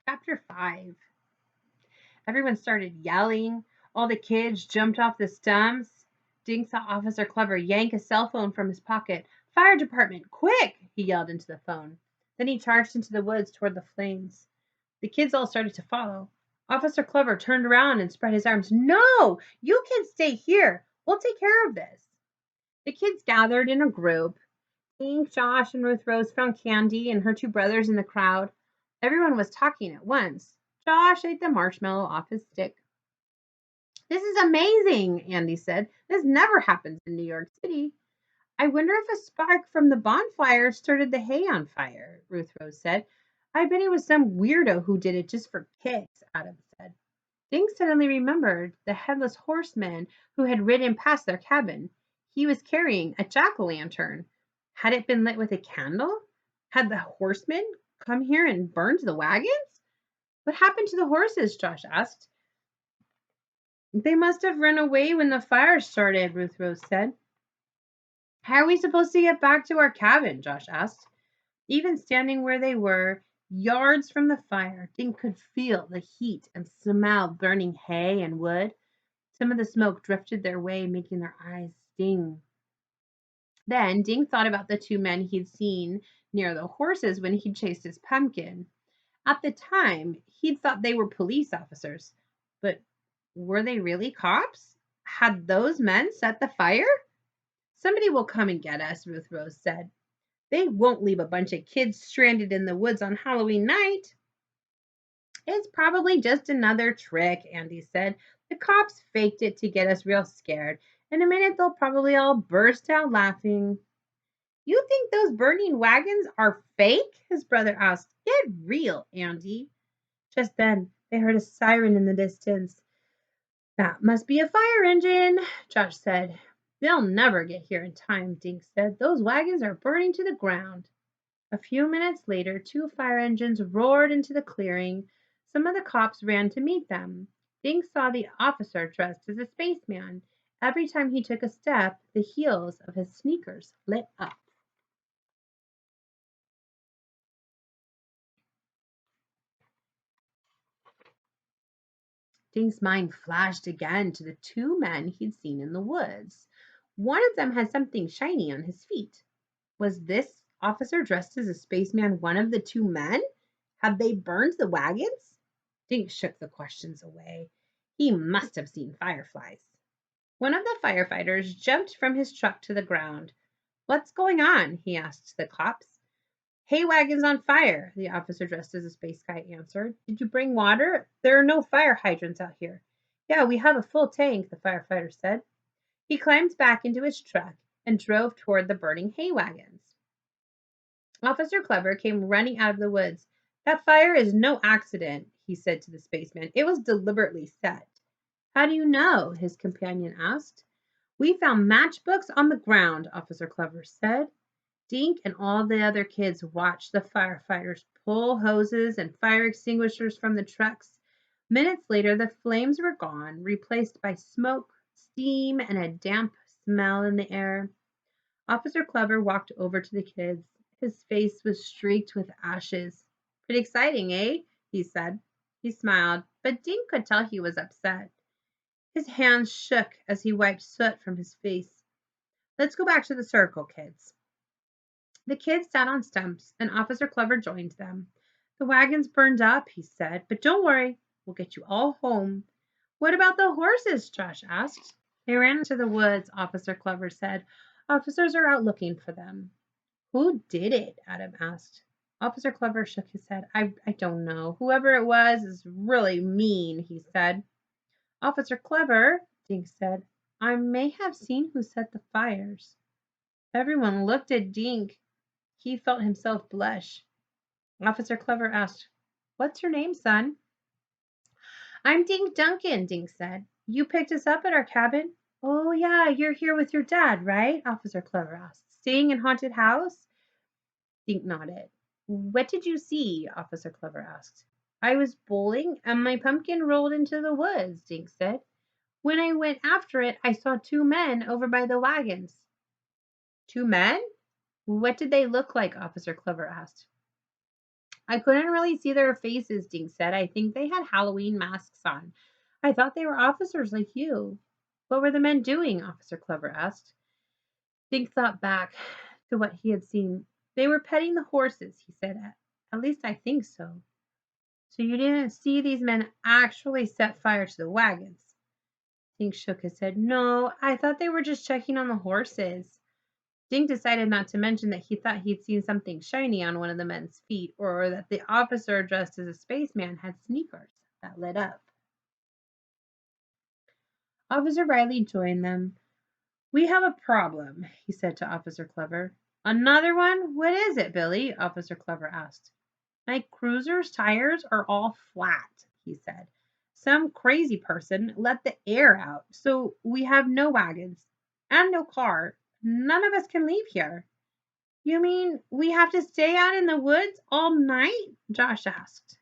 Chapter 5. Everyone started yelling. All the kids jumped off the stumps. Dink saw Officer Clever yank a cell phone from his pocket. "Fire department, quick!" he yelled into the phone. Then he charged into the woods toward the flames. The kids all started to follow. Officer Clever turned around and spread his arms. "No! You kids stay here. We'll take care of this." The kids gathered in a group. Dink, Josh, and Ruth Rose found Candy and her two brothers in the crowd. Everyone was talking at once. Josh ate the marshmallow off his stick. "This is amazing," Andy said. "This never happens in New York City." "I wonder if a spark from the bonfire started the hay on fire," Ruth Rose said. "I bet it was some weirdo who did it just for kicks," Adam said. Dink suddenly remembered the headless horseman who had ridden past their cabin. He was carrying a jack-o'-lantern. Had it been lit with a candle? Had the horseman come here and burned the wagons? "What happened to the horses?" Josh asked. "They must have run away when the fire started," Ruth Rose said. "How are we supposed to get back to our cabin?" Josh asked. Even standing where they were, yards from the fire, Dink could feel the heat and smell burning hay and wood. Some of the smoke drifted their way, making their eyes sting. Then Dink thought about the two men he'd seen near the horses when he'd chased his pumpkin. At the time, he'd thought they were police officers. But were they really cops? Had those men set the fire? "Somebody will come and get us," Ruth Rose said. "They won't leave a bunch of kids stranded in the woods on Halloween night." "It's probably just another trick," Andy said. "The cops faked it to get us real scared. In a minute, they'll probably all burst out laughing." "You think those burning wagons are fake?" his brother asked. "Get real, Andy." Just then, they heard a siren in the distance. "That must be a fire engine," Josh said. "They'll never get here in time," Dink said. "Those wagons are burning to the ground." A few minutes later, two fire engines roared into the clearing. Some of the cops ran to meet them. Dink saw the officer dressed as a spaceman. Every time he took a step, the heels of his sneakers lit up. Dink's mind flashed again to the two men he'd seen in the woods. One of them had something shiny on his feet. Was this officer dressed as a spaceman one of the two men? Had they burned the wagons? Dink shook the questions away. He must have seen fireflies. One of the firefighters jumped from his truck to the ground. "What's going on?" he asked the cops. "Hay wagon's on fire," the officer dressed as a space guy answered. "Did you bring water? There are no fire hydrants out here." "Yeah, we have a full tank," the firefighter said. He climbed back into his truck and drove toward the burning hay wagons. Officer Clever came running out of the woods. "That fire is no accident," he said to the spaceman. "It was deliberately set." "How do you know?" his companion asked. "We found matchbooks on the ground," Officer Clever said. Dink and all the other kids watched the firefighters pull hoses and fire extinguishers from the trucks. Minutes later, the flames were gone, replaced by smoke, steam, and a damp smell in the air. Officer Clever walked over to the kids. His face was streaked with ashes. "Pretty exciting, eh?" he said. He smiled, but Dink could tell he was upset. His hands shook as he wiped soot from his face. "Let's go back to the circle, kids." The kids sat on stumps, and Officer Clever joined them. "The wagon's burned up," he said, "but don't worry, we'll get you all home." "What about the horses?" Josh asked. "They ran into the woods," Officer Clever said. "Officers are out looking for them." "Who did it?" Adam asked. Officer Clever shook his head. I don't know. Whoever it was is really mean," he said. "Officer Clever," Dink said, "I may have seen who set the fires." Everyone looked at Dink. He felt himself blush. Officer Clever asked, "What's your name, son?" "I'm Dink Duncan," Dink said. "You picked us up at our cabin?" "Oh, yeah, you're here with your dad, right?" Officer Clever asked. "Staying in haunted house?" Dink nodded. "What did you see?" Officer Clever asked. "I was bowling and my pumpkin rolled into the woods," Dink said. "When I went after it, I saw two men over by the wagons." "Two men? What did they look like?" Officer Clever asked. I couldn't really see their faces, Dink said. I think they had Halloween masks on. I thought they were officers like you. What were the men doing? Officer Clever asked. Dink thought back to what he had seen. They were petting the horses, he said. At least I think so. So you didn't see these men actually set fire to the wagons? Dink shook his head. No, I thought they were just checking on the horses. Dink decided not to mention that he thought he'd seen something shiny on one of the men's feet, or that the officer dressed as a spaceman had sneakers that lit up. Officer Riley joined them. We have a problem, he said to Officer Clever. Another one? What is it, Billy? Officer Clever asked. My cruiser's tires are all flat, he said. Some crazy person let the air out, so we have no wagons and no car. None of us can leave here. You mean we have to stay out in the woods all night? Josh asked.